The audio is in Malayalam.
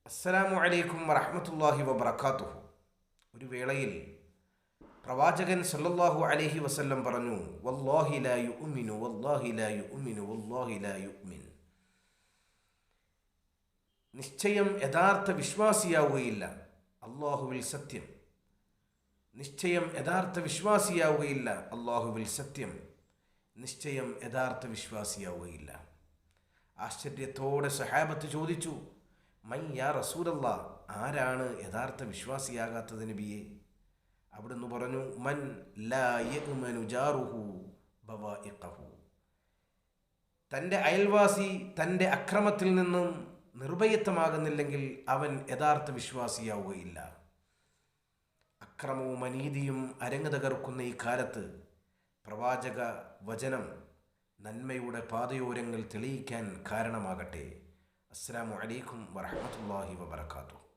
അസ്സലാമു അലൈക്കും വറഹ്മത്തുള്ളാഹി വബറകാതുഹു. ഒരു വേളയിൽ പ്രവാചകൻ സല്ലല്ലാഹു അലൈഹി വസല്ലം പറഞ്ഞു, വല്ലാഹി ലാ യുഅ്മിനു വല്ലാഹി ലാ യുഅ്മിനു വല്ലാഹി ലാ യുഅ്മിൻ. നിശ്ചയം യഥാർത്ഥ വിശ്വാസിയാവുകയില്ല, അല്ലാഹുവിൽ സത്യം. നിശ്ചയം യഥാർത്ഥ വിശ്വാസിയാവുകയില്ല, അല്ലാഹുവിൽ സത്യം. നിശ്ചയം യഥാർത്ഥ വിശ്വാസിയാവുകയില്ല. ആശ്ചര്യത്തോടെ സഹാബത്ത് ചോദിച്ചു, മൻ യാ റസൂലല്ലാ, ആരാണ് യഥാർത്ഥ വിശ്വാസിയാകാത്തത് നബിയെ? അവിടുന്ന് പറഞ്ഞു, മൻ ലാ യഅ്മനു ജാറുഹു ബവാഇഖഹു. തൻ്റെ അയൽവാസി തൻ്റെ അക്രമത്തിൽ നിന്നും നിർഭയത്വമാകുന്നില്ലെങ്കിൽ അവൻ യഥാർത്ഥ വിശ്വാസിയാവുകയില്ല. അക്രമവും അനീതിയും അരങ്ങ് തകർക്കുന്ന ഈ കാലത്ത് പ്രവാചക വചനം നന്മയുടെ പാതയോരങ്ങൾ തെളിയിക്കാൻ കാരണമാകട്ടെ. അസ്സലാമു അലൈക്കും വറഹ്മത്തുള്ളാഹി വബറകാതുഹു.